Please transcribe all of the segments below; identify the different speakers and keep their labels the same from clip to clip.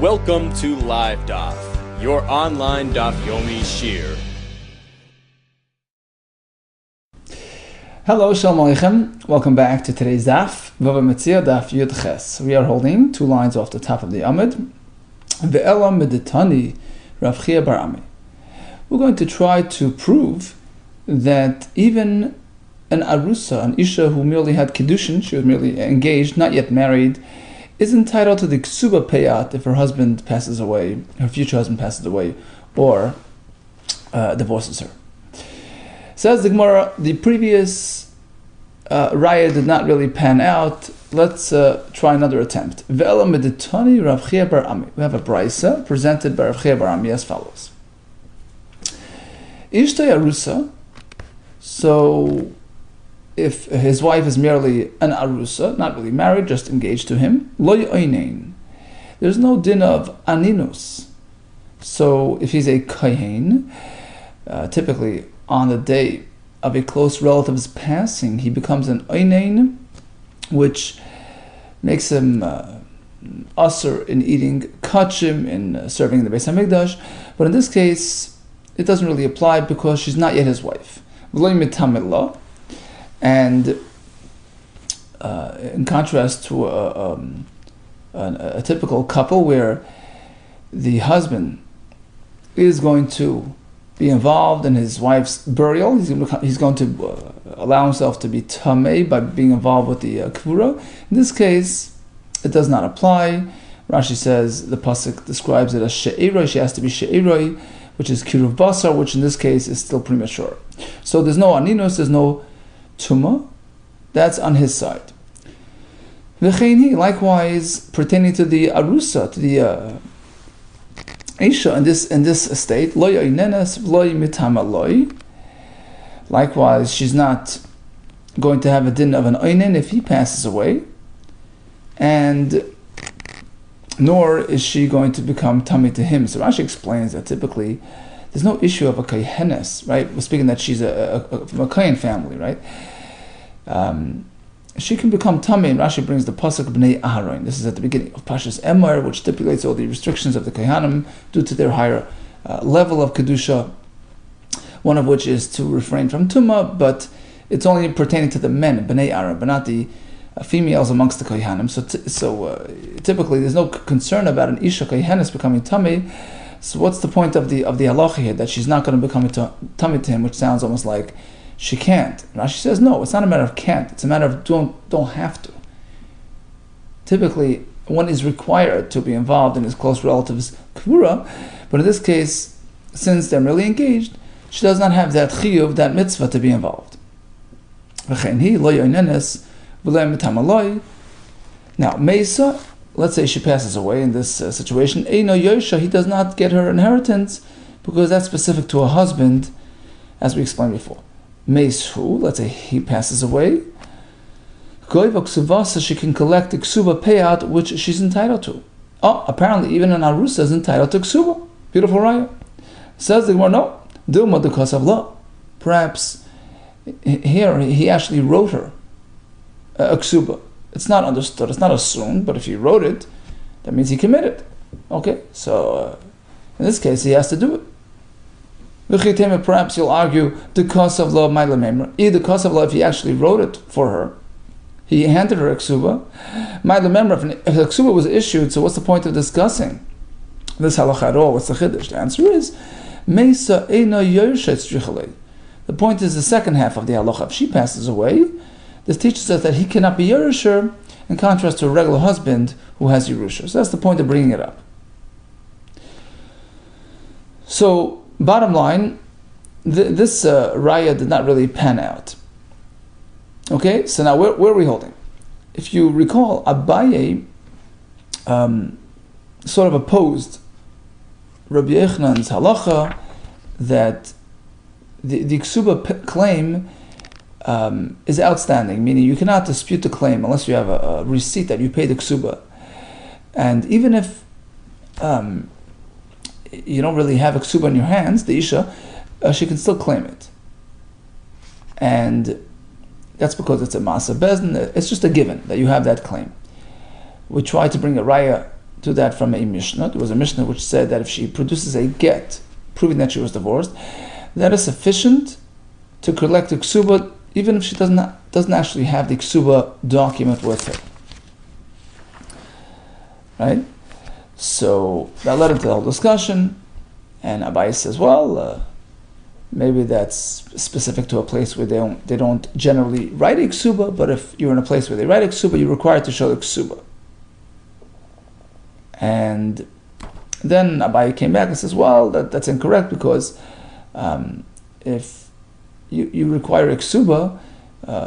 Speaker 1: Welcome to Live DAF, your online DAF Yomi Shir.
Speaker 2: Hello, Shalom Aleichem. Welcome back to today's DAF, Bava Metzia, DAF Yehuda Kessler. We are holding 2 lines off the top of the Amud. Ve'ela meditani Rav Chia bar Ami. We're going to try to prove that even an arusa, an isha who merely had kiddushin, she was merely engaged, not yet married, is entitled to the ksuba payat if her husband passes away, her future husband passes away, or divorces her. Says the Gemara, the previous raya did not really pan out. Let's try another attempt. Ve'ela meditani Rav Chia bar Ami. We have a brisa presented by Rav Chia bar Ami as follows. Ishtay arusa. So, if his wife is merely an arusa, not really married, just engaged to him, lo yo'ein. There's no din of aninus. So, if he's a kohen, typically on the day of a close relative's passing, he becomes an oinen, which makes him usher in eating kachim, in serving in the Beis Hamikdash. But in this case, it doesn't really apply because she's not yet his wife. And in contrast to a typical couple where the husband is going to be involved in his wife's burial, he's going to allow himself to be Thu May by being involved with the kvura. In this case, it does not apply. Rashi says the pasuk describes it as she'eroi. She has to be she'eroi, which is kiruv basar, which in this case is still premature. So there's no aninus, there's no tuma. That's on his side. V'cheini, likewise, pertaining to the arusa, to the isha in this estate, lo yo'inenes lo mitama loi. Likewise, she's not going to have a din of an oinen if he passes away, and nor is she going to become tummy to him. So Rashi explains that typically there's no issue of a kohenes, right? We're speaking that she's from a kohen family, right? She can become tummy, and Rashi brings the pasuk b'nei Aharon. This is at the beginning of Pashas Emor, which stipulates all the restrictions of the kohanim due to their higher level of kedusha. One of which is to refrain from tumah, but it's only pertaining to the men, b'nei Aharon, but not the females amongst the kohanim. So typically, there's no concern about an isha kohenes becoming tummy. So what's the point of the halacha here, that she's not going to become tummy to him, which sounds almost like she can't? Rashi says no, it's not a matter of can't, it's a matter of don't have to. Typically, one is required to be involved in his close relative's kvura, but in this case, since they're merely engaged, she does not have that chiyuv, that mitzvah to be involved. Now, Mesa, let's say she passes away in this situation, Eino Yosha, he does not get her inheritance because that's specific to a husband, as we explained before. Meishu, let's say he passes away, she can collect the ksuba payout which she's entitled to. Oh, apparently even an arusa is entitled to ksuba. Beautiful raya. Says the Gemara, no, Dilma the cause of law. Perhaps here he actually wrote her a ksuba. It's not understood, it's not assumed, but if he wrote it, that means he committed. Okay, so in this case he has to do it. Perhaps you'll argue the cause of law, either cause of law, if he actually wrote it for her, he handed her a ksuba. If the ksuba was issued, so what's the point of discussing this halacha at all? What's the chiddush? The answer is Meisa eino yorshet strichale. The point is the second half of the halacha. If she passes away, this teaches us that he cannot be Yerusher, in contrast to a regular husband who has Yerusha. So that's the point of bringing it up. So, bottom line, this raya did not really pan out. Okay, so now where are we holding? If you recall, Abaye sort of opposed Rabbi Yechanan's halacha that the ksuba claim is outstanding, meaning you cannot dispute the claim unless you have a receipt that you paid the ksuba. And even if you don't really have a ksuba in your hands, the isha, she can still claim it. And that's because it's a masa bezdin. It's just a given that you have that claim. We try to bring a raya to that from a Mishnah. There was a Mishnah which said that if she produces a get, proving that she was divorced, that is sufficient to collect the ksuba, even if she doesn't actually have the ksuba document with her. Right? So that led into the whole discussion, and Abaye says, well, maybe that's specific to a place where they don't generally write a ksuba, but if you're in a place where they write a ksuba, you're required to show the ksuba. And then Abaye came back and says, well, that's incorrect, because if you require a ksuba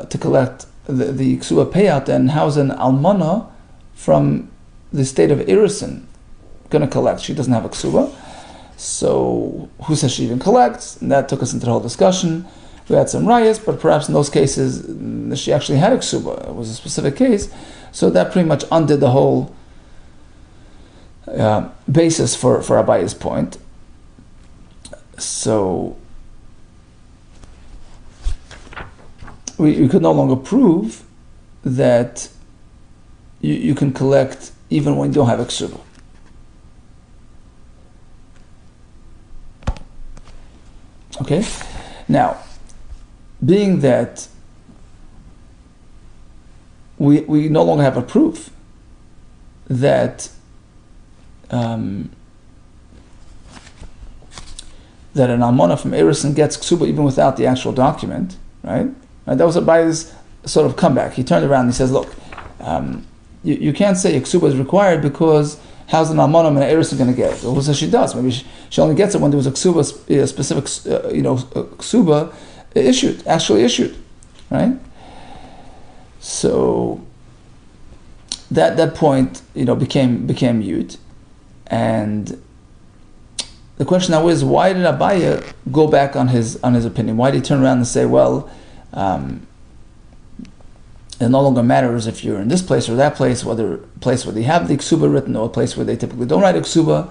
Speaker 2: to collect the ksuba payout, then how's an almana from the state of Irison going to collect? She doesn't have a ksuba. So who says she even collects? And that took us into the whole discussion. We had some rayas, but perhaps in those cases she actually had a ksuba. It was a specific case. So that pretty much undid the whole basis for Abaye's point. So we could no longer prove that you can collect even when you don't have a ksuba. Okay? Now, being that we no longer have a proof that an almana from Erison gets ksuba even without the actual document, right? That was Abaye's sort of comeback. He turned around and he says, look, you can't say a ksuba is required, because how's an almana and an Erison going to get it? Well, who says she does? Maybe she only gets it when there was a ksuba, a specific ksuba actually issued, right? So that point, became mute. And the question now is, why did Abaye go back on his opinion? Why did he turn around and say, well, it no longer matters if you're in this place or that place, whether a place where they have the ksuba written or a place where they typically don't write a ksuba,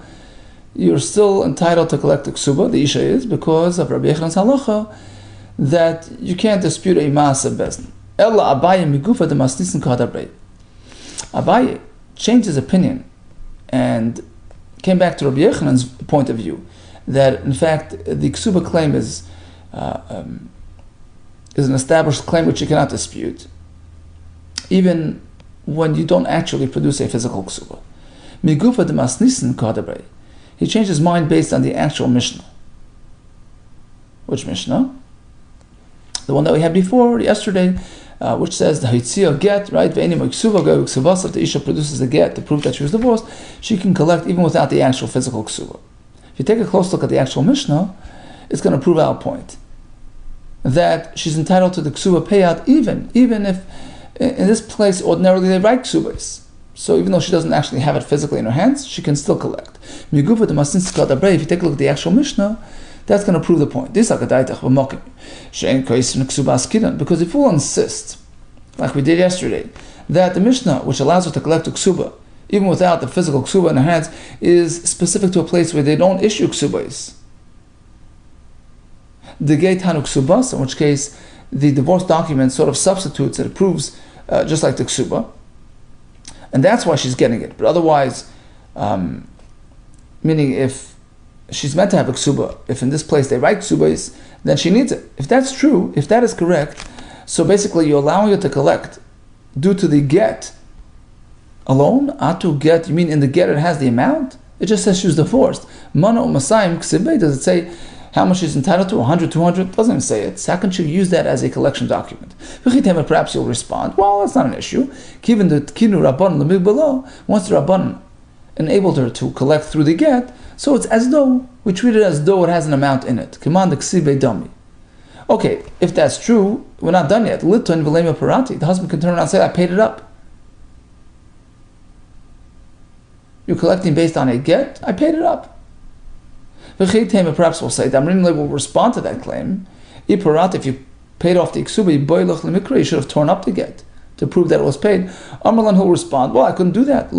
Speaker 2: you're still entitled to collect the ksuba, the isha is, because of Rabbi Yechon's halacha, that you can't dispute a maaseh bezdin. Ella Abaye migufa de masnisin kadabrei. Abaye changed his opinion and came back to Rabbi Yechon's point of view, that in fact the ksuba claim is an established claim which you cannot dispute, even when you don't actually produce a physical ksuba. Migufa de masnisin kadabrei. He changed his mind based on the actual Mishnah. Which Mishnah? The one that we had before, yesterday, which says the Hitzia get, right? If the Isha produces a get to prove that she was divorced, she can collect even without the actual physical ksuba. If you take a close look at the actual Mishnah, it's going to prove our point. That she's entitled to the ksuba payout even if in this place ordinarily they write ksubas. So even though she doesn't actually have it physically in her hands, she can still collect. If you take a look at the actual Mishnah, that's going to prove the point. Because if we'll insist, like we did yesterday, that the Mishnah, which allows her to collect a ksuba, even without the physical ksuba in her hands, is specific to a place where they don't issue ksubas. The gate hanu ksubas, in which case the divorce document sort of substitutes it, proves just like the ksuba. And that's why she's getting it. But otherwise, meaning if she's meant to have a ksuba, if in this place they write ksubas, then she needs it. If that's true, if that is correct, so basically you're allowing her to collect due to the get alone. Atu get, you mean in the get it has the amount? It just says she was divorced. Mana u'masayim ksibei, does it say how much she's entitled to? 100, 200? Doesn't even say it. So how can she use that as a collection document? Perhaps you'll respond, well, that's not an issue. Given the kinu rabban lemig below, once the rabban enabled her to collect through the get, so it's as though, we treat it as though it has an amount in it. Command the ksibei dami. Okay, if that's true, we're not done yet. Liton v'lema parati. The husband can turn around and say, I paid it up. You're collecting based on a get, I paid it up. Perhaps we'll say, Damrin will respond to that claim. If you paid off the iksuba, you should have torn up the get to prove that it was paid. Amrlan will respond, well, I couldn't do that.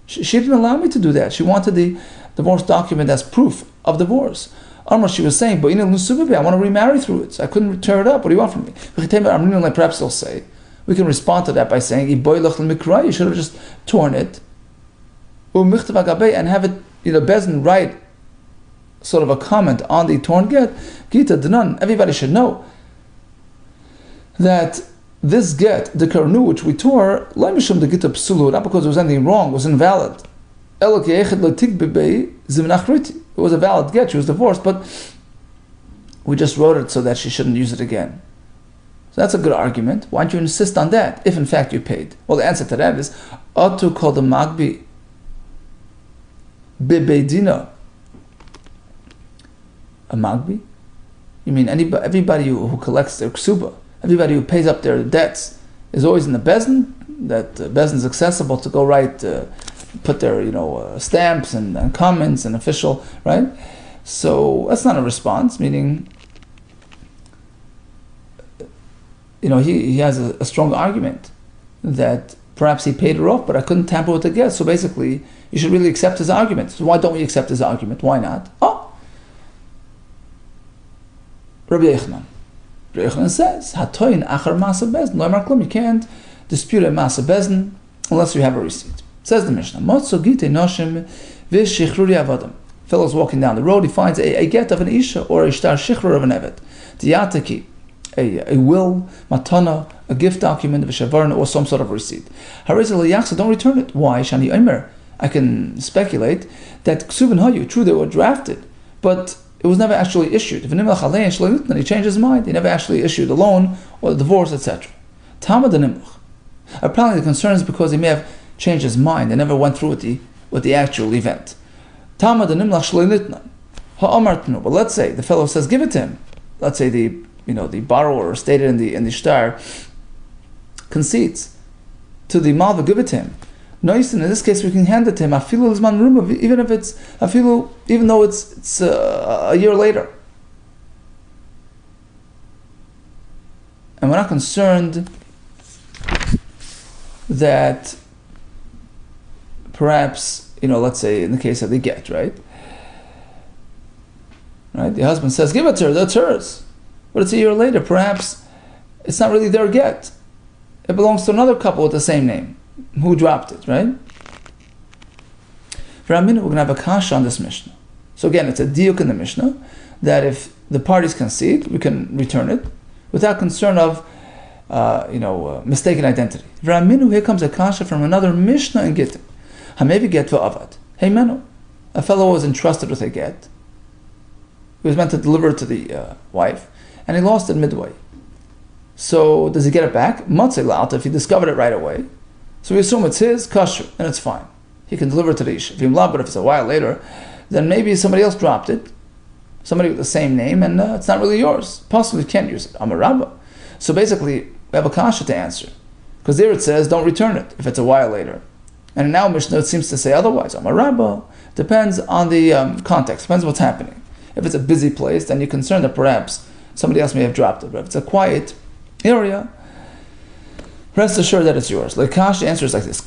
Speaker 2: She didn't allow me to do that. She wanted the divorce document as proof of divorce. Amr, she was saying, I want to remarry through it. So I couldn't tear it up. What do you want from me? Perhaps they'll say, We can respond to that by saying, you should have just torn it, and have it, Bezdin write sort of a comment on the torn get. Gita Danan, everybody should know that this get, the karnu which we tore, not because there was anything wrong, was invalid. It was a valid get, she was divorced, but we just wrote it so that she shouldn't use it again. So that's a good argument. Why don't you insist on that, if in fact you paid? Well, the answer to that is, Atu called the Magbi Bibeidina. A Magbi? You mean everybody who collects their ksuba, everybody who pays up their debts is always in the Bezdin, that Bezdin is accessible to go write, put their stamps and comments and official, right? So that's not a response, meaning he has a strong argument that perhaps he paid her off, but I couldn't tamper with the get. So basically, you should really accept his argument. So why don't we accept his argument? Why not? Rabbi Yehuda says, "Hatoyin achar masa bezdin loymar klum." You can't dispute a masa bezdin unless you have a receipt. Says the Mishnah, "Motzo gite noshim v'shichruri avadim." Fellow's walking down the road, he finds a get of an isha or a shtar shichrur of an evet, tiyataki, a will, matana, a gift document, v'shavarna, or some sort of receipt. Harizal yachsa, don't return it. Why? Shani omer. I can speculate that ksubin hayu, true they were drafted, but it was never actually issued. If he changed his mind, he never actually issued a loan or a divorce, etc. Apparently the concern is because he may have changed his mind and never went through with the actual event. But let's say the fellow says, give it to him. Let's say the borrower stated in the shtar concedes to the malva, give it to him. No, in this case we can hand it to him. Even though it's a year later, and we're not concerned that perhaps let's say in the case of the get, right? The husband says, "Give it to her. That's hers," but it's a year later. Perhaps it's not really their get. It belongs to another couple with the same name who dropped it, right? For a minute, we're going to have a kasha on this Mishnah. So again, it's a diuk in the Mishnah that if the parties concede, we can return it without concern of mistaken identity. For a minute, here comes a kasha from another Mishnah in Gittin. Hamevi get v'avad. Hey menu, a fellow was entrusted with a get. He was meant to deliver it to the wife, and he lost it midway. So does he get it back? Matzeh la'alta, if he discovered it right away. So we assume it's his, kosher, and it's fine. He can deliver it to the isha. But if it's a while later, then maybe somebody else dropped it, somebody with the same name, and it's not really yours. Possibly you can't use it. I'm a rabba. So basically, we have a kasha to answer. Because there it says, don't return it if it's a while later. And now Mishnah seems to say otherwise. I'm a rabba. Depends on the context, depends what's happening. If it's a busy place, then you're concerned that perhaps somebody else may have dropped it. But if it's a quiet area, rest assured that it's yours. Lekash, the answer is like this.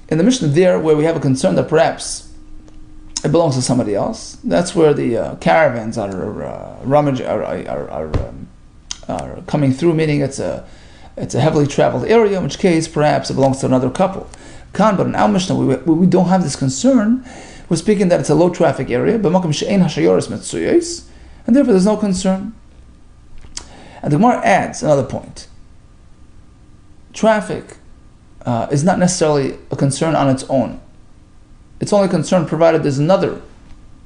Speaker 2: In the Mishnah there, where we have a concern that perhaps it belongs to somebody else, that's where the caravans are coming through, meaning it's a heavily traveled area, in which case perhaps it belongs to another couple. But in our Mishnah, we don't have this concern. We're speaking that it's a low traffic area, and therefore there's no concern. And the Gemara adds another point. Traffic is not necessarily a concern on its own. It's only a concern provided there's another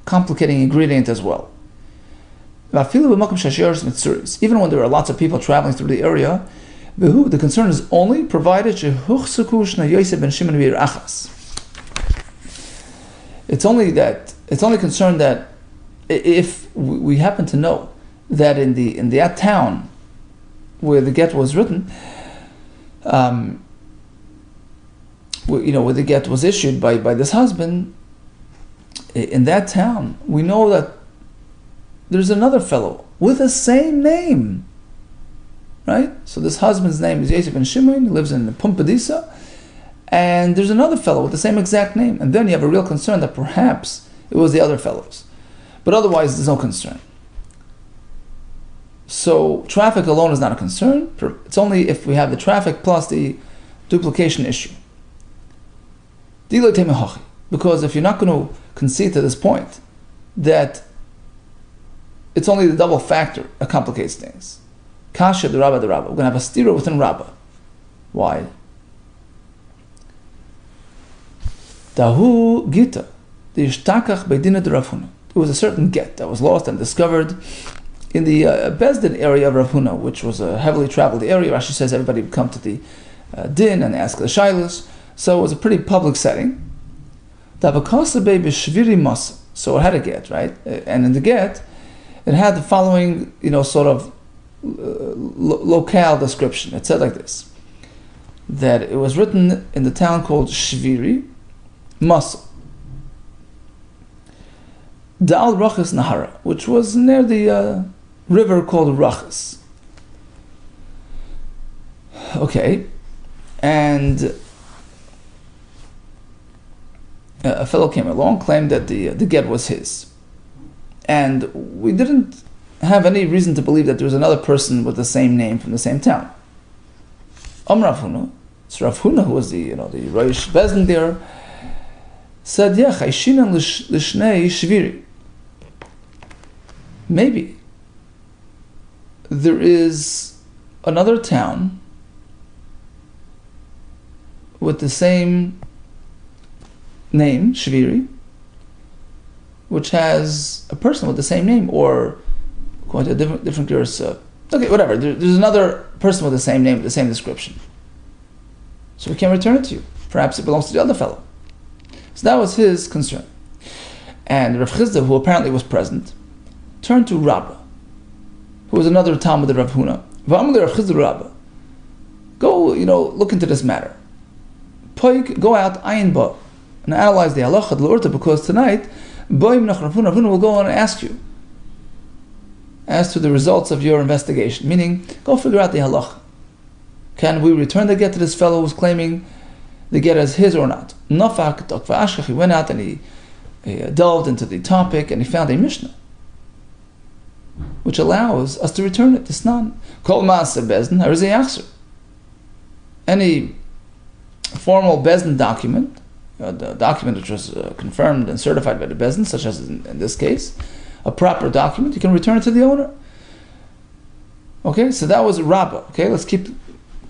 Speaker 2: complicating ingredient as well. Even when there are lots of people traveling through the area, the concern is only provided it's only concerned that if we happen to know that in that town where the get was written, where the get was issued by this husband, in that town, we know that there's another fellow with the same name, right? So this husband's name is Yosef ben Shimon, he lives in Pumpadisa, and there's another fellow with the same exact name, and then you have a real concern that perhaps it was the other fellows. But otherwise, there's no concern. So traffic alone is not a concern. It's only if we have the traffic plus the duplication issue. Because if you're not going to concede to this point that it's only the double factor that complicates things. Kasha the Rabba. We're going to have a stira within Rabba. Why? Dahu Gita. The Ishtakach Beidina de Rav Huna. There was a certain get that was lost and discovered in the Bezdin area of Rav Huna, which was a heavily traveled area. Rashi says everybody would come to the din and ask the shilas. So it was a pretty public setting. So it had a get, right? And in the get, it had the following, sort of locale description. It said like this, that it was written in the town called Shviri, Muscle. Dal Rachas Nahara, which was near the river called Rachas. Okay, and a fellow came along, claimed that the get was his. And we didn't have any reason to believe that there was another person with the same name from the same town. Rav Huna, it's Rav Huna who was the Rosh Bezdin there, said, yeah, Chayshinan Lishnei Shviri. Maybe there is another town with the same name, Shviri, which has a person with the same name, or according to a different Gersa. Okay, whatever. There's another person with the same name, the same description. So we can return it to you. Perhaps it belongs to the other fellow. So that was his concern. And Rav Chizda, who apparently was present, turned to Rabba, who was another Talmud of Rav Huna. V'amli Rav Chizda Rabba. Go, look into this matter. Poik, go out, ayin ba, and analyze the halacha l'urta, because tonight, Boim nach Rav Huna will go on and ask you as to the results of your investigation. Meaning, go figure out the halacha. Can we return the get to this fellow who's claiming the get as his or not? Nafak tok v'ashkach. He went out and he delved into the topic and he found a Mishnah which allows us to return it. Tisnan kol ma'aseh bezdin harizei yachzer. Any formal bezdin document, the document which was confirmed and certified by the bezdin, such as in this case, a proper document, you can return it to the owner. Okay, so that was Rabbah. Okay, let's keep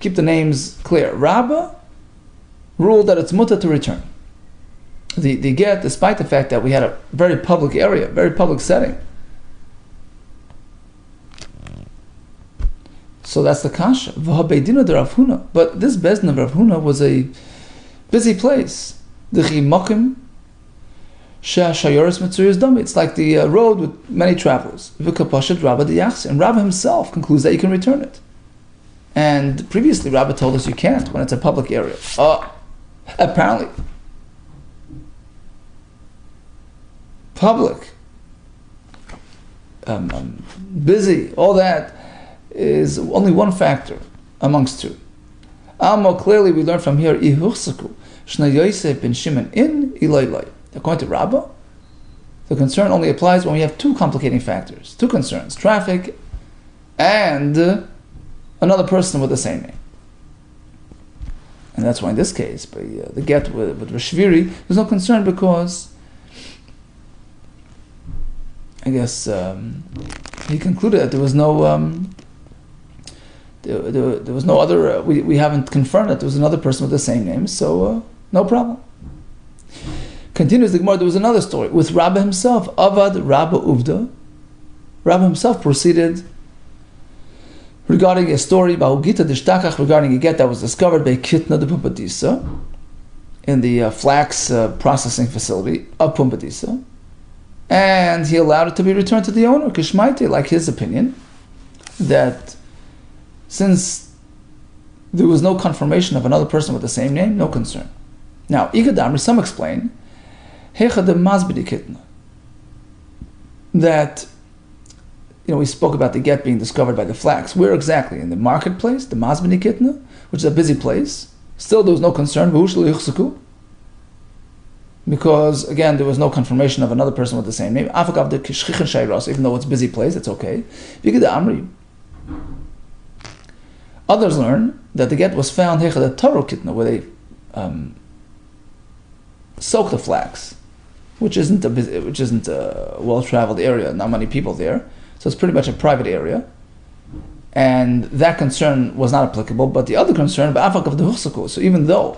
Speaker 2: the names clear. Rabbah ruled that it's mutter to return the get, despite the fact that we had a very public area, very public setting. So that's the kasha. V'habeidina de Rav Huna. But this bezdin of Rav Huna was a busy place. It's like the road with many travelers. And Rabba himself concludes that you can return it. And previously Rabba told us you can't when it's a public area. Apparently, public, busy, all that is only one factor amongst two. More clearly, we learn from here, according to Rabbah, the concern only applies when we have two complicating factors, two concerns, traffic and another person with the same name. And that's why in this case, by the get with Rishviri, there's no concern because I guess he concluded that there was no there was no other. We haven't confirmed that there was another person with the same name, so no problem. Continues the Gemara. There was another story with Rabba himself. Avad Rabba Uvda. Rabba himself proceeded regarding a story about Gita Dishtakach, regarding a get that was discovered by Kitna de Pumpadisa in the flax processing facility of Pumpadisa, and he allowed it to be returned to the owner. Kishmaite, like his opinion, that since there was no confirmation of another person with the same name, no concern. Now, Igadamri, some explain, that we spoke about the get being discovered by the flax. Where exactly? In the marketplace, the Mazbini Kitna, which is a busy place. Still, there was no concern, because, again, there was no confirmation of another person with the same name. Even though it's a busy place, it's okay. Others learn that the get was found where they soaked the flax, which isn't a well-traveled area, not many people there, so it's pretty much a private area, and that concern was not applicable. But the other concern, so even though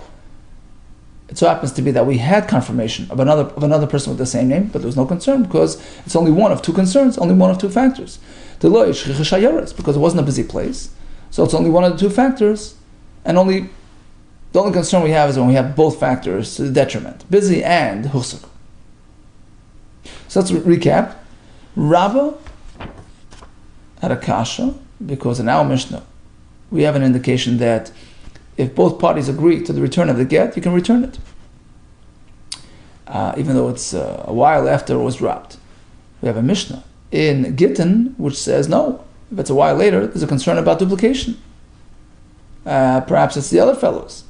Speaker 2: it so happens to be that we had confirmation of another person with the same name, but there was no concern because it's only one of two concerns, only one of two factors. Because it wasn't a busy place, so it's only one of the two factors, and the only concern we have is when we have both factors to the detriment, busy and husak. So let's recap. Rabba had a kasha because in our Mishnah we have an indication that if both parties agree to the return of the get, you can return it, even though it's a while after it was dropped. We have a Mishnah in Gittin which says no, if it's a while later, there's a concern about duplication. Perhaps it's the other fellows.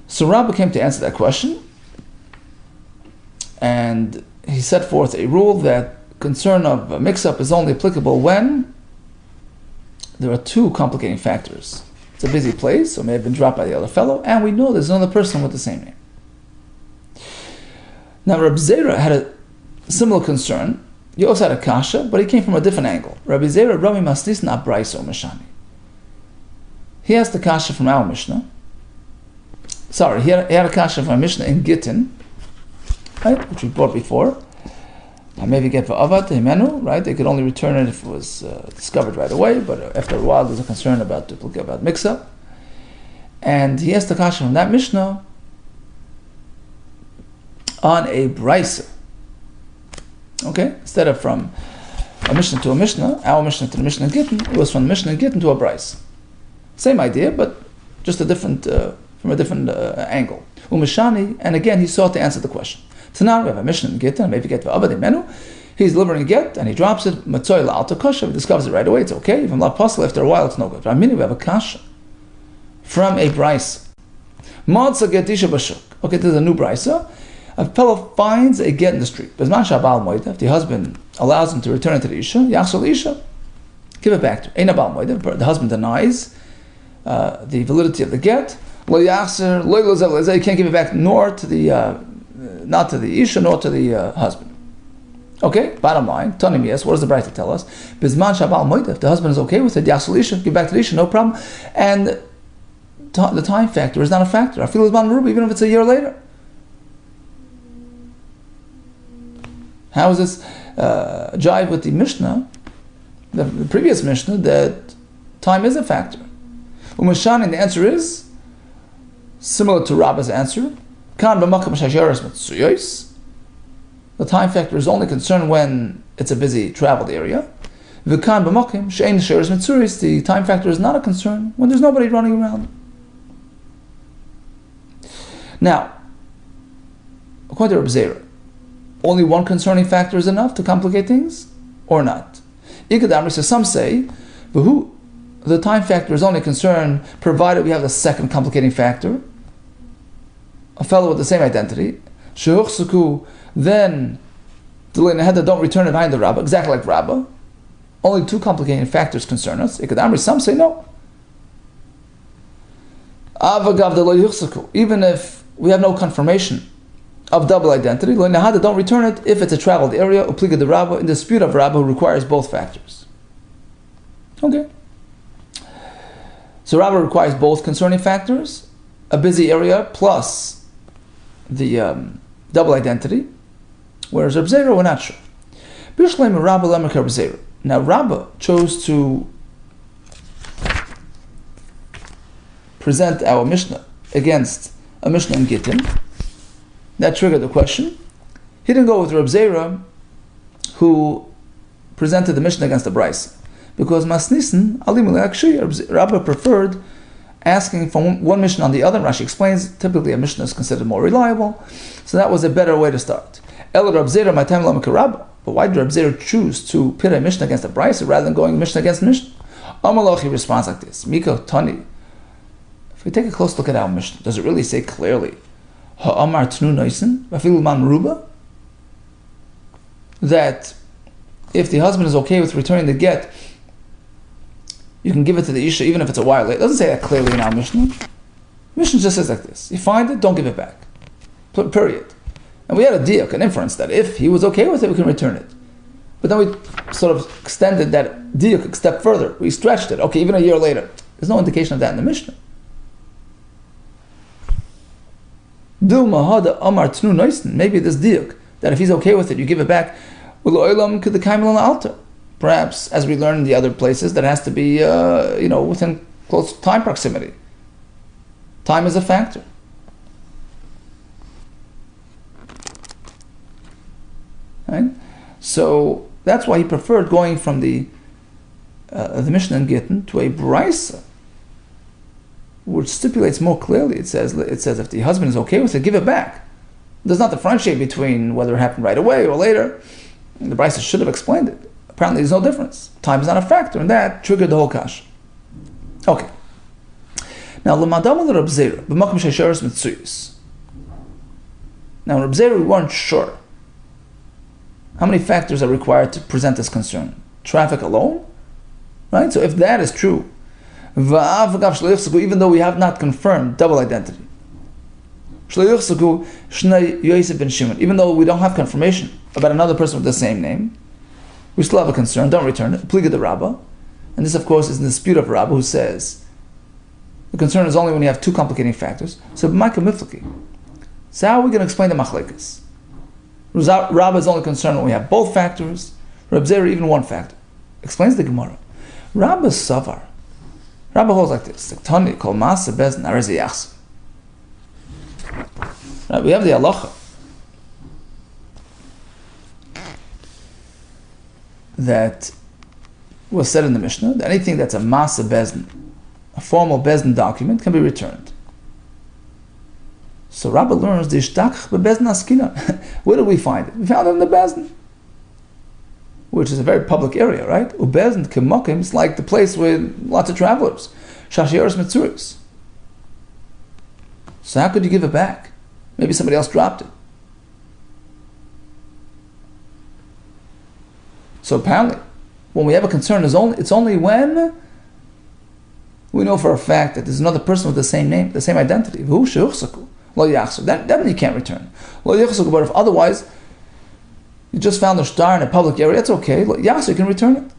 Speaker 2: So Rabbi came to answer that question, and he set forth a rule that concern of a mix-up is only applicable when there are two complicating factors. It's a busy place, so it may have been dropped by the other fellow, and we know there's another person with the same name. Now Rabbi Zera had a similar concern. He also had a kasha, but he came from a different angle. Rabbi Zera, Rabbi Masnis na braiso mashani. He asked the kasha from our Mishnah. Sorry, he had a kasha from a Mishnah in Gittin, right, which we brought before. And maybe get va'avad himenu, right? They could only return it if it was discovered right away, but after a while there's a concern about duplicate, about mix-up. And he asked the kasha from that Mishnah on a brisa. Okay? Instead of from a Mishnah to a Mishnah, our Mishnah to the Mishnah in Gittin, it was from the Mishnah in Gittin to a brisa. Same idea, but just a different, from a different angle. Umeshani, and again he sought to answer the question. Tonight we have a Mishnah in Gittin, maybe get va'avad menu. He's delivering a get and he drops it. Matzoy la'alta kasha. He discovers it right away. It's okay. If I'm not possible after a while, it's no good. Ramini, we have a kasha from a brisa. Madza get isha b'shuk. Okay, there's a new brisa. A fellow finds a get in the street. If the husband allows him to return it to the isha, yachsol isha, give it back to her. The husband denies the validity of the get. Lo yachser, lo ylozel, he can't give it back nor to the not to the isha nor to the husband. Okay, bottom line, Tanim, yes, what does the Brayta tell us? Bizman Shabal Moed, if the husband is okay with it, Yachsol Isha, give back to the Isha, no problem. And the time factor is not a factor. I feel it's Ruba, even if it's a year later. How is this jive with the Mishnah, the previous Mishnah, that time is a factor? Umashani, the answer is similar to Rabba's answer. Kan b'makam shajaras mitzuyos. The time factor is only concerned when it's a busy traveled area. V'kan b'makim she'ein shajaras mitzuyos. The time factor is not a concern when there's nobody running around. Now, according to Rabbi Zera, only one concerning factor is enough to complicate things, or not? Ikadamri, so some say, the time factor is only concerned provided we have the second complicating factor, a fellow with the same identity. Shehuchsuku, then don't return it behind the Rabbah, exactly like Rabbah. Only two complicating factors concern us. Ikadamri, some say no. Avagav de lo yuchsuku, even if we have no confirmation of double identity, don't return it if it's a traveled area, upliga de Rabbah, in dispute of Rabbah, who requires both factors. Okay. So Rabbah requires both concerning factors, a busy area plus the double identity, whereas Reb Zera, we're not sure. Now Rabbah chose to present our Mishnah against a Mishnah in Gittin. That triggered the question. He didn't go with Reb Zera, who presented the Mishnah against the Brisa, because Masnissen, Rabbah preferred asking from one Mishnah on the other. Rashi explains, typically a Mishnah is considered more reliable, so that was a better way to start. El Reb Zera, my time Rabbah. But why did Reb Zera choose to pit a Mishnah against a Brisa rather than going Mishnah against Mishnah? Amalochi responds like this: Miko Tani. If we take a close look at our Mishnah, does it really say clearly Ha'amar Tnu Noisen Vafilu Man Ruba, that if the husband is okay with returning the get, you can give it to the Isha even if it's a while late. It doesn't say that clearly in our Mishnah. Mishnah just says like this. You find it, don't give it back. Period. And we had a diak, an inference, that if he was okay with it, we can return it. But then we sort of extended that diak a step further. We stretched it. Okay, even a year later. There's no indication of that in the Mishnah. Maybe this diak, that if he's okay with it, you give it back. Perhaps, as we learned in the other places, that has to be within close time proximity. Time is a factor. Right? So that's why he preferred going from the Mishnah in Gittin to a Brisa, which stipulates more clearly. It says if the husband is okay with it, give it back. It does not differentiate between whether it happened right away or later. The Brisa should have explained it. Apparently, there's no difference. Time is not a factor, and that triggered the whole kash. Okay. Now, l'madam l'Rab Zera b'makom she'sheres mitzuyos. Now, in Rab Zera, we weren't sure how many factors are required to present this concern. Traffic alone, right? So, if that is true, even though we have not confirmed double identity, even though we don't have confirmation about another person with the same name, we still have a concern. Don't return it. Pliga the Rabbah, and this, of course, is in the dispute of Rabbah, who says the concern is only when you have two complicating factors. So, b'maika miflaki. So, how are we going to explain the machlekes? Rabbah is only concerned when we have both factors. Reb Zera even one factor. Explains the Gemara. Rabbah savar. Rabbah holds like this. Tani kol masa bezn arezi yachs. Right, we have the halacha that was said in the Mishnah that anything that's a masa bezn, a formal bezn document, can be returned. So Rabbah learns the ishtach bebezn askina. Where do we find it? We found it in the bezn, which is a very public area, right? Ubezn kemokim is like the place with lots of travelers. Shashieres mitzuris. So how could you give it back? Maybe somebody else dropped it. So apparently, when we have a concern, it's only when we know for a fact that there's another person with the same name, the same identity. Then you can't return. But if otherwise, you just found a star in a public area, it's okay. You can return it.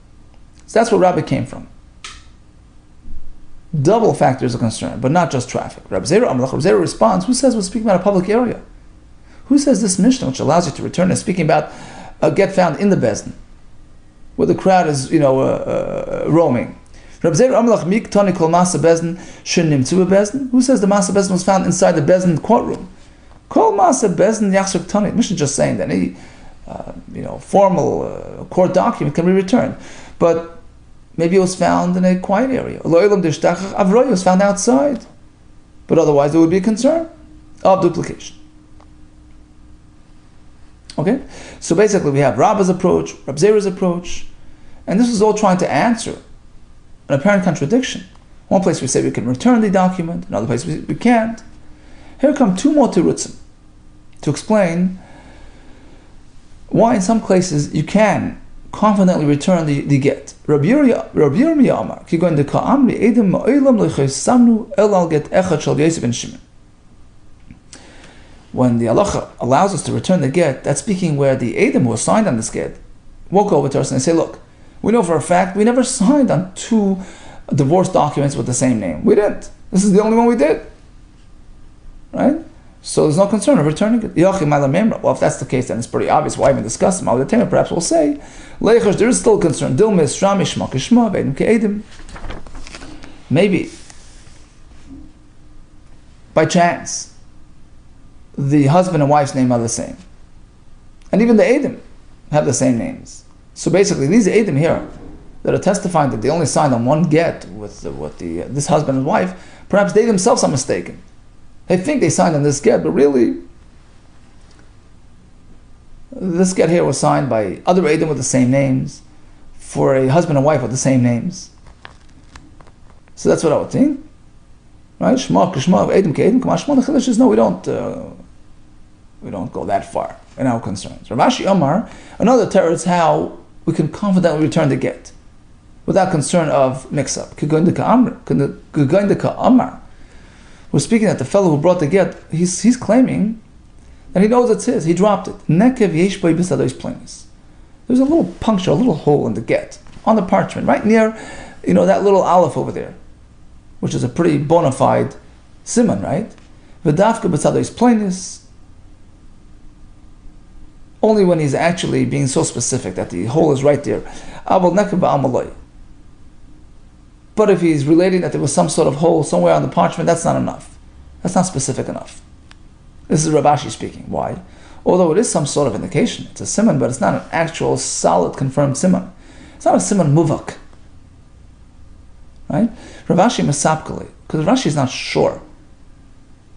Speaker 2: So that's where Rabbi came from. Double factors of concern, but not just traffic. Rab Zera responds, who says we're speaking about a public area? Who says this Mishnah, which allows you to return, is speaking about a get found in the Bezdin, where the crowd is, roaming? Rab Zera Amlach Mik Tani Kol Masa Bezdin Shinimtzu Bezdin. Who says the Masa Bezdin was found inside the Bezdin courtroom? Kol Masa Bezdin Yachsuk Tani. Mishnah just saying that any formal court document can be returned, but maybe it was found in a quiet area. It was found outside. But otherwise there would be a concern of duplication. Okay? So basically we have Rabbah's approach, Rab Zera's approach, and this is all trying to answer an apparent contradiction. One place we say we can return the document, another place we can't. Here come two more terutzim to explain why in some cases you can confidently return the get. Rabbi Yirmiyah Amar, ki goin de ka'amri edem ma'olam le'chaysamnu el al get echad shel Yosef ben Shimon. When the halacha allows us to return the get, that's speaking where the edem who was signed on this get walk over to us and say, look, we know for a fact we never signed on two divorce documents with the same name. We didn't. This is the only one we did. Right? So there's no concern of returning it. Well, if that's the case, then it's pretty obvious why even discuss them. Perhaps we'll say, there is still concern. Maybe, by chance, the husband and wife's name are the same. And even the Edom have the same names. So basically, these Edom here that are testifying that they only signed on one get with this husband and wife, perhaps they themselves are mistaken. They think they signed on this get, but really, this get here was signed by other Edom with the same names for a husband and wife with the same names. So that's what I would think, right? Shema k'shma of Edom k'Edom k'ma shema l'chilesh is no, we don't go that far in our concerns. Rav Ashi Amar, another terror is how we can confidently return the get. without concern of mix-up. We're speaking that the fellow who brought the get, he's claiming that he knows it's his. He dropped it. There's a little puncture, a little hole in the get on the parchment, right near, that little aleph over there, which is a pretty bona fide siman, right? V'dafka b'tzadois plainis. Only when he's actually being so specific that the hole is right there. But if he's relating that there was some sort of hole somewhere on the parchment, that's not enough. That's not specific enough. This is Rav Ashi speaking. Why? Although it is some sort of indication, it's a siman, but it's not an actual solid confirmed siman. It's not a siman muvak. Right? Rav Ashi masapkali, because Rav Ashi is not sure.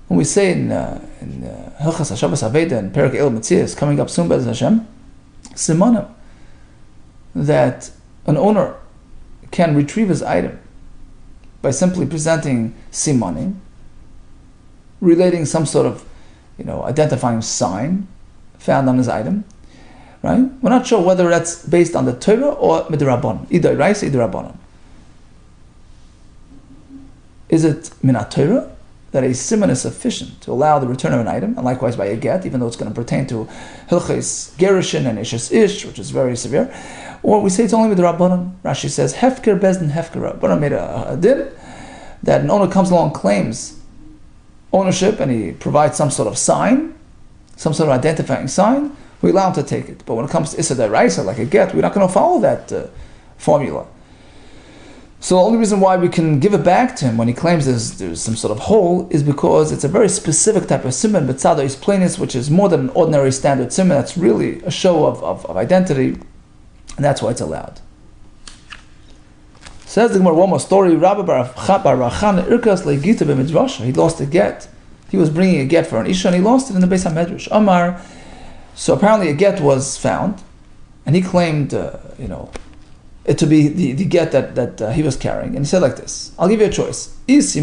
Speaker 2: When we say in Hilchas HaShabbos Aveda and Perek El Metzia is coming up soon, Be'ez Hashem, simanim, that an owner can retrieve his item by simply presenting simanim, relating some sort of, identifying sign found on his item, right? We're not sure whether that's based on the Torah or midrabanan, either Raisa, either Rabbanan. Is it minat Torah that a siman is sufficient to allow the return of an item, and likewise by a get, even though it's going to pertain to Hilchos Gerushin and Ishes Ish, which is very severe, or we say it's only with the Rabbanan. Rashi says, Hefker Bezdin Hefker. Rabbanan made a din that an owner comes along and claims ownership and he provides some sort of sign, some sort of identifying sign, we allow him to take it. But when it comes to Issa Daraisa, like a get, we're not going to follow that formula. So the only reason why we can give it back to him when he claims there's some sort of hole is because it's a very specific type of siman, betzado is plainis, which is more than an ordinary standard siman. That's really a show of identity, and that's why it's allowed. Says the Gemara, one more story. Rabbi Bar Rachan Irkas Legita b'midrasha. He lost a get. He was bringing a get for an isha, and he lost it in the Beis HaMedrash. Amar. So apparently a get was found, and he claimed, it to be the get that he was carrying. And he said like this: I'll give you a choice. If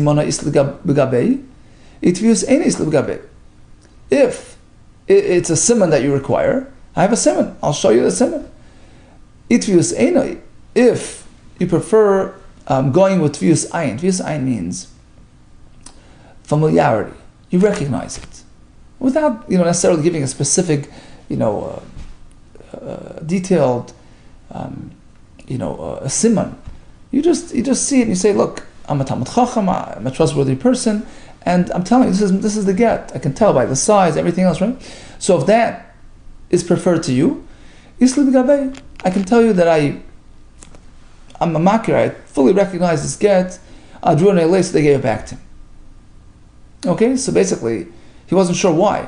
Speaker 2: it's a siman that you require, I have a siman. I'll show you the siman. If you prefer going with tvius ayin. Tvius ayin means familiarity. You recognize it without necessarily giving a specific, detailed, a siman. You just see it and you say, look, I'm a Talmud Chacham, I'm a trustworthy person, and I'm telling you, this is the get. I can tell by the size, everything else, right? So if that is preferred to you, I can tell you that I'm a makir, I fully recognize this get, so they gave it back to him. Okay, so basically, he wasn't sure why.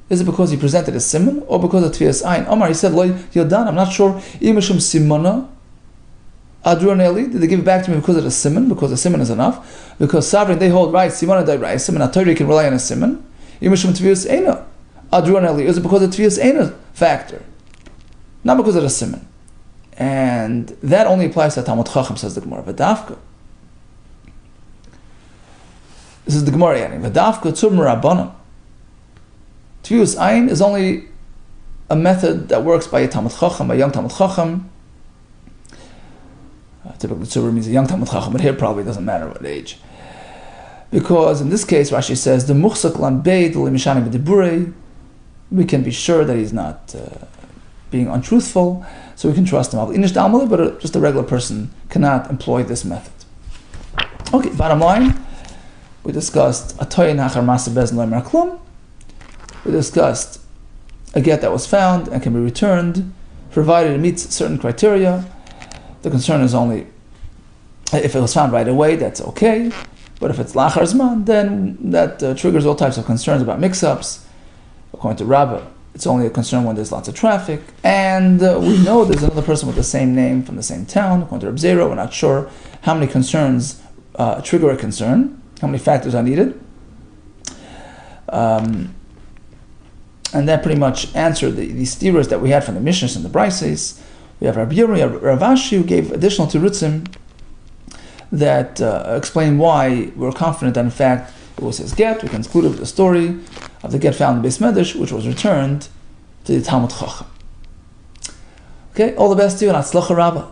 Speaker 2: Is it because he presented a siman, or because of tvias ayin? Omar, he said, I'm not sure, simana, did they give it back to me because of the siman, because the siman is enough? Because sovereign, they hold right, simana dai right, siman atori can rely on a siman. Imishum tvias eina, is it because of tvias eina factor? Not because of the siman. And that only applies to Talmud Chacham, says the Gemara. V'dafka. This is the Gemara adding. V'dafka tzur m'rabbanan. Tvius ayin is only a method that works by a Talmud Chacham, a young Talmud Chacham. Typically tzur means a young Talmud Chacham, but here probably doesn't matter what age. Because in this case, Rashi says, the muchsak lan beid l'mishani v'diburei. We can be sure that he's not being untruthful, so we can trust him. But just a regular person cannot employ this method. Okay, bottom line, we discussed atoyin hachar masa bezn lo ymer klum. We discussed a get that was found and can be returned, provided it meets certain criteria. The concern is only if it was found right away, that's okay. But if it's lachar zman, then that triggers all types of concerns about mix-ups. According to Rabbah, it's only a concern when there's lots of traffic. And we know there's another person with the same name from the same town. According to Reb Zera, we're not sure how many concerns trigger a concern, how many factors are needed. And that pretty much answered the steerers that we had from the Mishnahs and the Brises. We have Rabbi Yehuda, we have Rav Ashi, who gave additional tirutzim that explain why we're confident that in fact it was his get. We concluded with the story of the get found in Beis Medrash, which was returned to the Talmud Chacham. Okay, all the best to you and Atzlacha Rabbah.